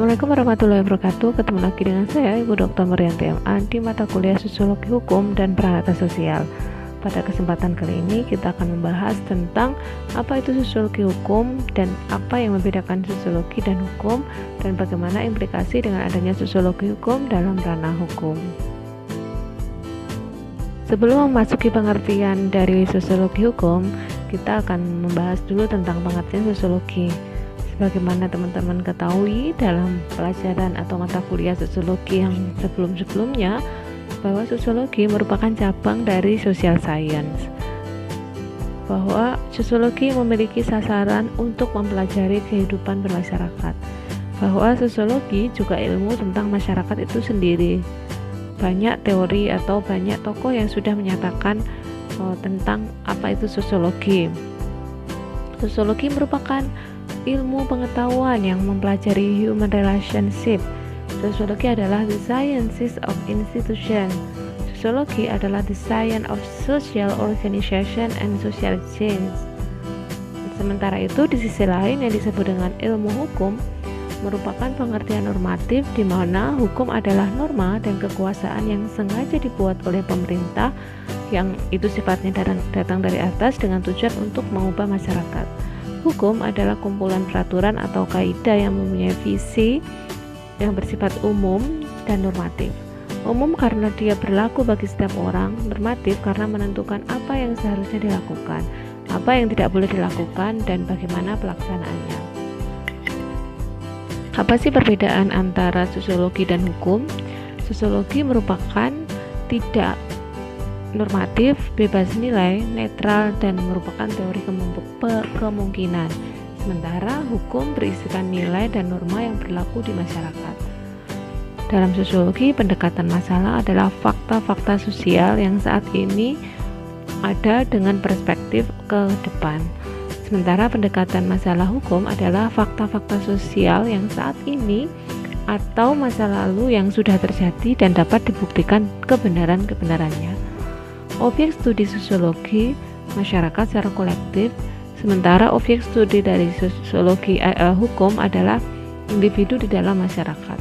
Assalamualaikum warahmatullahi wabarakatuh. Ketemu lagi dengan saya, Ibu Dr. Marianti MA di mata kuliah Sosiologi Hukum dan Peranata Sosial. Pada kesempatan kali ini kita akan membahas tentang apa itu sosiologi hukum dan apa yang membedakan sosiologi dan hukum, dan bagaimana implikasi dengan adanya sosiologi hukum dalam ranah hukum. Sebelum memasuki pengertian dari sosiologi hukum, kita akan membahas dulu tentang pengertian sosiologi. Sebagaimana teman-teman ketahui dalam pelajaran atau mata kuliah sosiologi yang sebelum-sebelumnya, bahwa sosiologi merupakan cabang dari social science. Bahwa sosiologi memiliki sasaran untuk mempelajari kehidupan bermasyarakat. Bahwa sosiologi juga ilmu tentang masyarakat itu sendiri. Banyak teori atau banyak tokoh yang sudah menyatakan tentang apa itu sosiologi. Sosiologi merupakan ilmu pengetahuan yang mempelajari human relationship. Sosiologi adalah the sciences of institution. Sosiologi adalah the science of social organization and social change. Sementara itu, di sisi lain yang disebut dengan ilmu hukum merupakan pengertian normatif, di mana hukum adalah norma dan kekuasaan yang sengaja dibuat oleh pemerintah yang itu sifatnya datang dari atas dengan tujuan untuk mengubah masyarakat. Hukum adalah kumpulan peraturan atau kaidah yang mempunyai visi yang bersifat umum dan normatif. Umum karena dia berlaku bagi setiap orang, normatif karena menentukan apa yang seharusnya dilakukan, apa yang tidak boleh dilakukan, dan bagaimana pelaksanaannya. Apa sih perbedaan antara sosiologi dan hukum? Sosiologi merupakan tidak normatif, bebas nilai, netral, dan merupakan teori kemungkinan. Sementara hukum berisikan nilai dan norma yang berlaku di masyarakat. Dalam sosiologi, pendekatan masalah adalah fakta-fakta sosial yang saat ini ada dengan perspektif ke depan. Sementara pendekatan masalah hukum adalah fakta-fakta sosial yang saat ini atau masa lalu yang sudah terjadi dan dapat dibuktikan kebenarannya. Objek studi sosiologi masyarakat secara kolektif, sementara objek studi dari sosiologi hukum adalah individu di dalam masyarakat.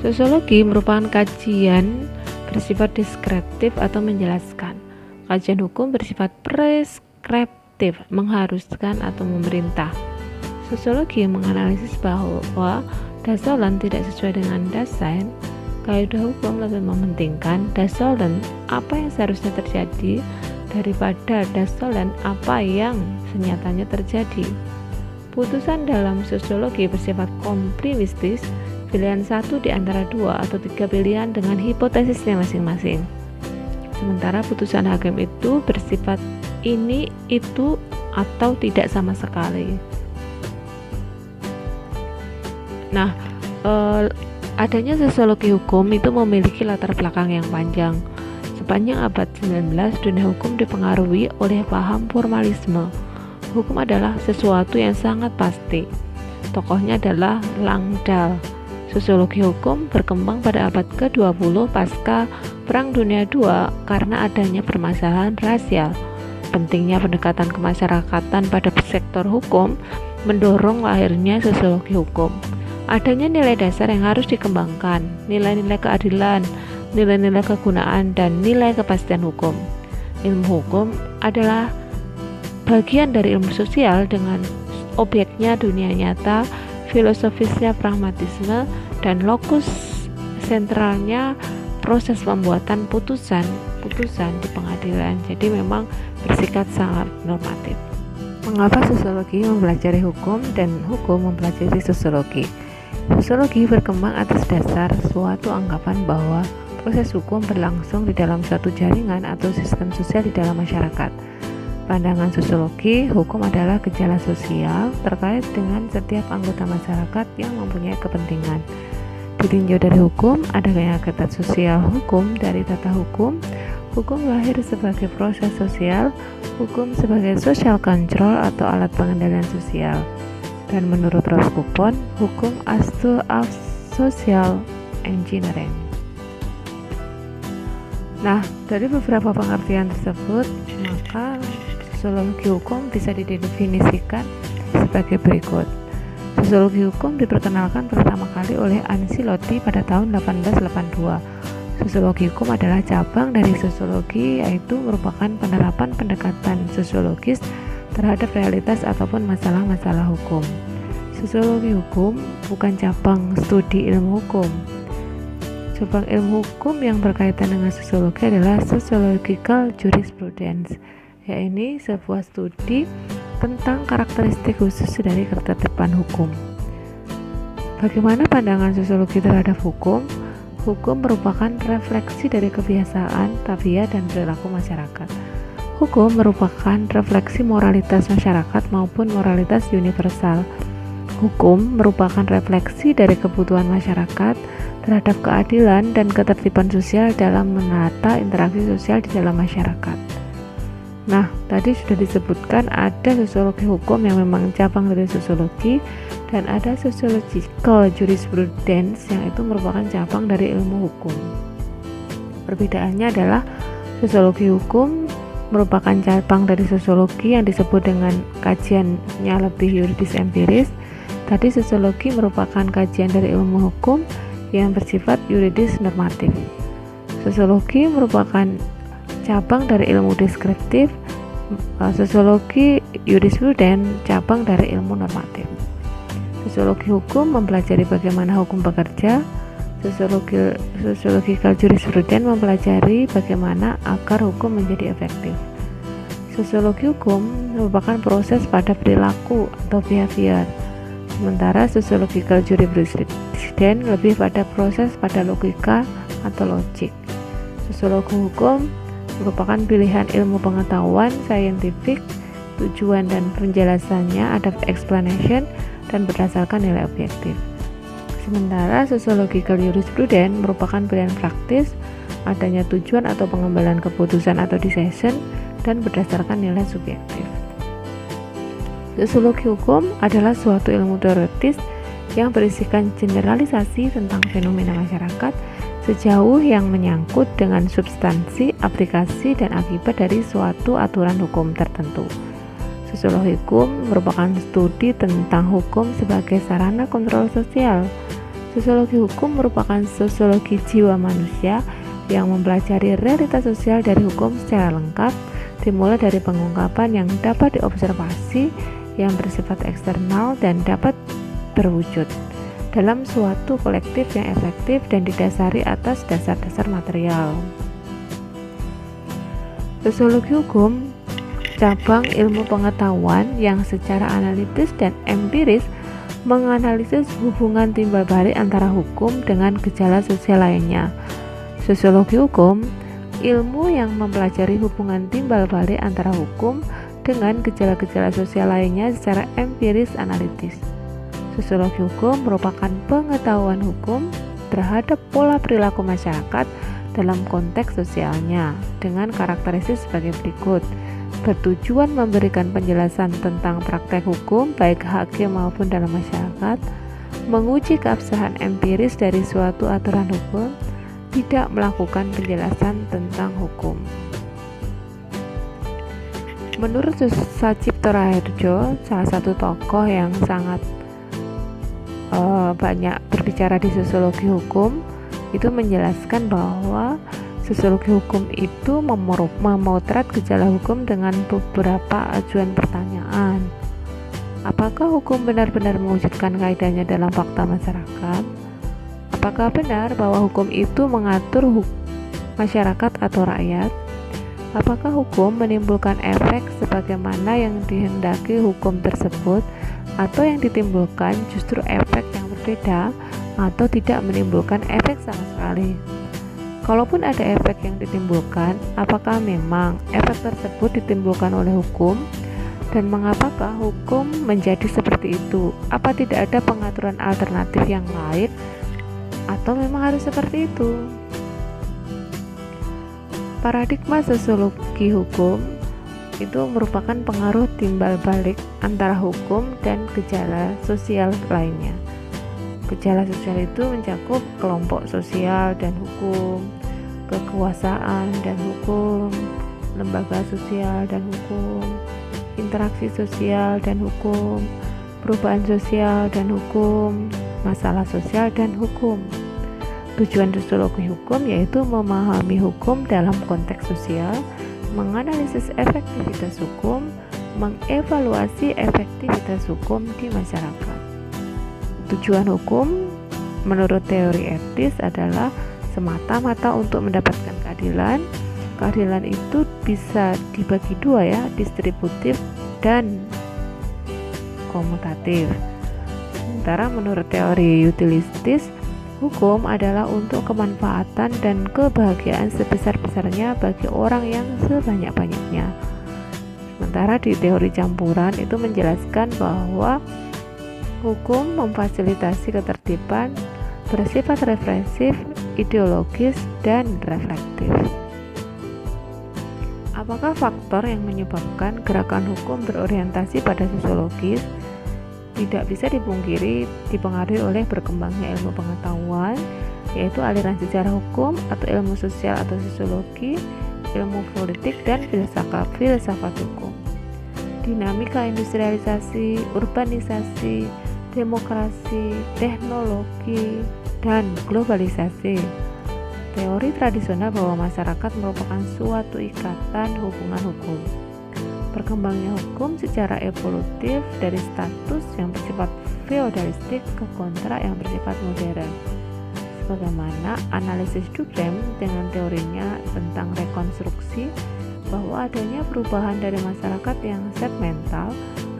Sosiologi merupakan kajian bersifat deskriptif atau menjelaskan. Kajian hukum bersifat preskriptif, mengharuskan atau memerintah. Sosiologi menganalisis bahwa dasolen tidak sesuai dengan dasain. Kaidah hukum lebih mementingkan dasolen apa yang seharusnya terjadi daripada dasolen apa yang senyatanya terjadi. Putusan dalam sosiologi bersifat kompromistis, pilihan satu di antara dua atau tiga pilihan dengan hipotesisnya masing-masing. Sementara putusan hakim itu bersifat ini, itu, atau tidak sama sekali. Nah, adanya sosiologi hukum itu memiliki latar belakang yang panjang. Sepanjang abad 19, dunia hukum dipengaruhi oleh paham formalisme. Hukum adalah sesuatu yang sangat pasti. Tokohnya adalah Langdal. Sosiologi hukum berkembang pada abad ke-20 pasca Perang Dunia II karena adanya permasalahan rasial. Pentingnya pendekatan kemasyarakatan pada sektor hukum mendorong lahirnya sosiologi hukum. Adanya nilai dasar yang harus dikembangkan, nilai-nilai keadilan, nilai-nilai kegunaan, dan nilai kepastian hukum. Ilmu hukum adalah bagian dari ilmu sosial dengan objeknya dunia nyata, filosofisnya pragmatisme, dan lokus sentralnya proses pembuatan putusan di pengadilan. Jadi memang bersikap sangat normatif. Mengapa sosiologi mempelajari hukum dan hukum mempelajari sosiologi? Sosiologi berkembang atas dasar suatu anggapan bahwa proses hukum berlangsung di dalam suatu jaringan atau sistem sosial di dalam masyarakat. Pandangan sosiologi, hukum adalah gejala sosial terkait dengan setiap anggota masyarakat yang mempunyai kepentingan. Ditinjau dari hukum, adanya ketat sosial hukum dari tata hukum. Hukum lahir sebagai proses sosial, hukum sebagai social control atau alat pengendalian sosial. Dan menurut Ross Coupon, hukum as tool of social engineering. Nah, dari beberapa pengertian tersebut, maka sosiologi hukum bisa didefinisikan sebagai berikut. Sosiologi hukum diperkenalkan pertama kali oleh Ancelotti pada tahun 1882. Sosiologi hukum adalah cabang dari sosiologi, yaitu merupakan penerapan pendekatan sosiologis terhadap realitas ataupun masalah-masalah hukum. Sosiologi hukum bukan cabang studi ilmu hukum. Cabang ilmu hukum yang berkaitan dengan sosiologi adalah sociological jurisprudence, yaitu sebuah studi tentang karakteristik khusus dari ketertiban hukum. Bagaimana pandangan sosiologi terhadap hukum? Hukum merupakan refleksi dari kebiasaan, tabiat, dan perilaku masyarakat. Hukum merupakan refleksi moralitas masyarakat maupun moralitas universal. Hukum merupakan refleksi dari kebutuhan masyarakat terhadap keadilan dan ketertiban sosial dalam menata interaksi sosial di dalam masyarakat. Nah, tadi sudah disebutkan ada sosiologi hukum yang memang cabang dari sosiologi, dan ada sociological jurisprudence yang itu merupakan cabang dari ilmu hukum. Perbedaannya adalah sosiologi hukum merupakan cabang dari sosiologi yang disebut dengan kajiannya lebih yuridis empiris. Tadi sosiologi merupakan kajian dari ilmu hukum yang bersifat yuridis normatif. Sosiologi merupakan cabang dari ilmu deskriptif. Sosiologi jurisprudence cabang dari ilmu normatif. Sosiologi hukum mempelajari bagaimana hukum bekerja. Sociological jurisprudence mempelajari bagaimana agar hukum menjadi efektif. Sosiologi hukum merupakan proses pada perilaku atau behavior, sementara sociological jurisprudence lebih pada proses pada logika atau logik. Sosiologi hukum merupakan pilihan ilmu pengetahuan saintifik, tujuan dan penjelasannya ada explanation dan berdasarkan nilai objektif. Sementara sociological jurisprudence merupakan pilihan praktis, adanya tujuan atau pengembangan keputusan atau decision dan berdasarkan nilai subjektif. Sosiologi hukum adalah suatu ilmu teoritis yang berisikan generalisasi tentang fenomena masyarakat sejauh yang menyangkut dengan substansi, aplikasi, dan akibat dari suatu aturan hukum tertentu. Sosiologi hukum merupakan studi tentang hukum sebagai sarana kontrol sosial. Sosiologi hukum merupakan sosiologi jiwa manusia yang mempelajari realitas sosial dari hukum secara lengkap, dimulai dari pengungkapan yang dapat diobservasi, yang bersifat eksternal dan dapat berwujud dalam suatu kolektif yang efektif dan didasari atas dasar-dasar material. Sosiologi hukum cabang ilmu pengetahuan yang secara analitis dan empiris menganalisis hubungan timbal balik antara hukum dengan gejala sosial lainnya. Sosiologi hukum ilmu yang mempelajari hubungan timbal balik antara hukum dengan gejala-gejala sosial lainnya secara empiris analitis. Sosiologi hukum merupakan pengetahuan hukum terhadap pola perilaku masyarakat dalam konteks sosialnya dengan karakteristik sebagai berikut. Bertujuan memberikan penjelasan tentang praktek hukum baik hakim maupun dalam masyarakat, menguji keabsahan empiris dari suatu aturan hukum, tidak melakukan penjelasan tentang hukum. Menurut Sacipto Raharjo, salah satu tokoh yang sangat banyak berbicara di sosiologi hukum, itu menjelaskan bahwa sosiologi hukum itu memotret gejala hukum dengan beberapa ajuan pertanyaan. Apakah hukum benar-benar mewujudkan kaidahnya dalam fakta masyarakat? Apakah benar bahwa hukum itu mengatur masyarakat atau rakyat? Apakah hukum menimbulkan efek sebagaimana yang dihendaki hukum tersebut, atau yang ditimbulkan justru efek yang berbeda atau tidak menimbulkan efek sama sekali? Kalaupun ada efek yang ditimbulkan, apakah memang efek tersebut ditimbulkan oleh hukum? Dan mengapakah hukum menjadi seperti itu? Apa tidak ada pengaturan alternatif yang lain? Atau memang harus seperti itu? Paradigma sosiologi hukum itu merupakan pengaruh timbal balik antara hukum dan gejala sosial lainnya. Gejala sosial itu mencakup kelompok sosial dan hukum, kekuasaan dan hukum, lembaga sosial dan hukum, interaksi sosial dan hukum, perubahan sosial dan hukum, masalah sosial dan hukum. Tujuan sosiologi hukum yaitu memahami hukum dalam konteks sosial, menganalisis efektivitas hukum, mengevaluasi efektivitas hukum di masyarakat. Tujuan hukum menurut teori etis adalah semata-mata untuk mendapatkan keadilan. Keadilan itu bisa dibagi dua ya, distributif dan komutatif. Sementara menurut teori utilistis, hukum adalah untuk kemanfaatan dan kebahagiaan sebesar-besarnya bagi orang yang sebanyak-banyaknya. Sementara di teori campuran itu menjelaskan bahwa hukum memfasilitasi ketertiban, bersifat represif, ideologis, dan reflektif. Apakah faktor yang menyebabkan gerakan hukum berorientasi pada sosiologis? Tidak bisa dipungkiri dipengaruhi oleh berkembangnya ilmu pengetahuan, yaitu aliran sejarah hukum atau ilmu sosial atau sosiologi, ilmu politik, dan filsafat hukum. Dinamika industrialisasi, urbanisasi, demokrasi, teknologi, dan globalisasi. Teori tradisional bahwa masyarakat merupakan suatu ikatan hubungan hukum. Berkembangnya hukum secara evolutif dari status yang bersifat feodalistik ke kontrak yang bersifat modern. Sebagaimana analisis Durkheim dengan teorinya tentang rekonstruksi bahwa adanya perubahan dari masyarakat yang segmental,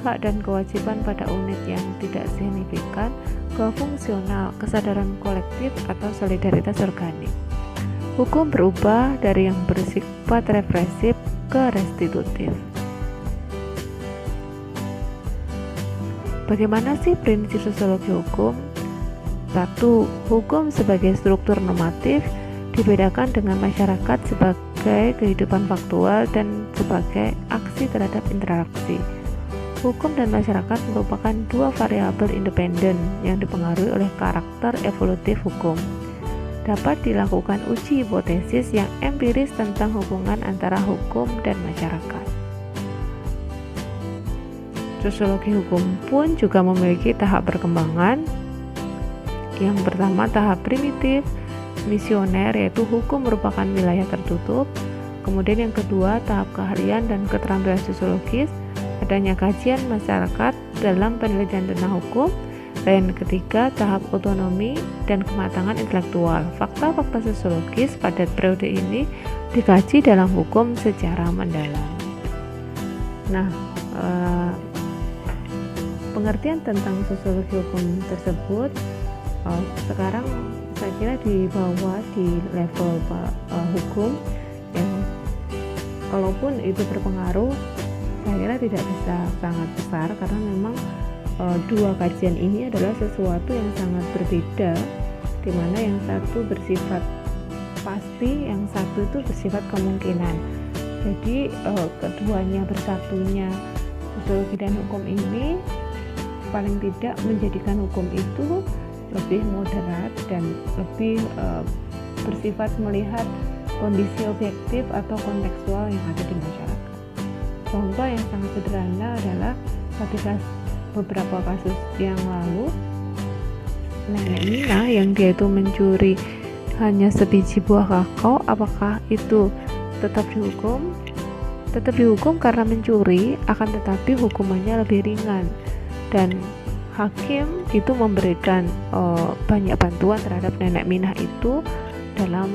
hak dan kewajiban pada unit yang tidak signifikan, ke fungsional, kesadaran kolektif atau solidaritas organik. Hukum berubah dari yang bersifat represif ke restitutif. Bagaimana sih prinsip sosiologi hukum? 1. Hukum sebagai struktur normatif dibedakan dengan masyarakat sebagai kehidupan faktual dan sebagai aksi terhadap interaksi. Hukum dan masyarakat merupakan dua variabel independen yang dipengaruhi oleh karakter evolutif hukum. Dapat dilakukan uji hipotesis yang empiris tentang hubungan antara hukum dan masyarakat. Sosiologi hukum pun juga memiliki tahap perkembangan. Yang pertama, tahap primitif, misioner, yaitu hukum merupakan wilayah tertutup. Kemudian yang kedua, tahap keahlian dan keterampilan sosiologis, adanya kajian masyarakat dalam penelitian tentang hukum. Dan ketiga, tahap otonomi dan kematangan intelektual. Fakta-fakta sosiologis pada periode ini dikaji dalam hukum secara mendalam. Nah, pengertian tentang sosiologi hukum tersebut sekarang saya kira dibawa di level hukum yang kalaupun itu berpengaruh, saya kira tidak bisa sangat besar karena memang dua kajian ini adalah sesuatu yang sangat berbeda, di mana yang satu bersifat pasti, yang satu itu bersifat kemungkinan. Jadi keduanya bersatunya sosiologi dan hukum ini paling tidak menjadikan hukum itu lebih moderat dan lebih bersifat melihat kondisi objektif atau kontekstual yang ada di masyarakat. Contoh yang sangat sederhana adalah ketika beberapa kasus yang lalu nenek Mina yang dia itu mencuri hanya sebiji buah kakao, apakah itu tetap dihukum? Tetap dihukum karena mencuri, akan tetapi hukumannya lebih ringan dan hakim itu memberikan banyak bantuan terhadap nenek Minah itu dalam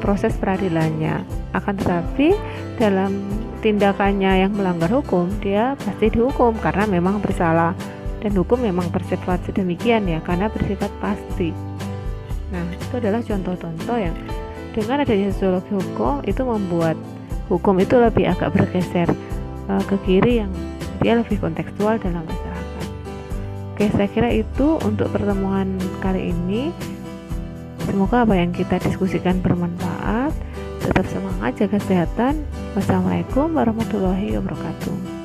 proses peradilannya. Akan tetapi dalam tindakannya yang melanggar hukum, dia pasti dihukum karena memang bersalah, dan hukum memang bersifat sedemikian ya, karena bersifat pasti. Nah, itu adalah contoh-contoh yang dengan adanya sosiologi hukum itu membuat hukum itu lebih agak bergeser ke kiri, yang dia lebih kontekstual dalam masyarakat. Oke, saya kira itu untuk pertemuan kali ini. Semoga apa yang kita diskusikan bermanfaat. Tetap semangat, jaga kesehatan. Wassalamualaikum warahmatullahi wabarakatuh.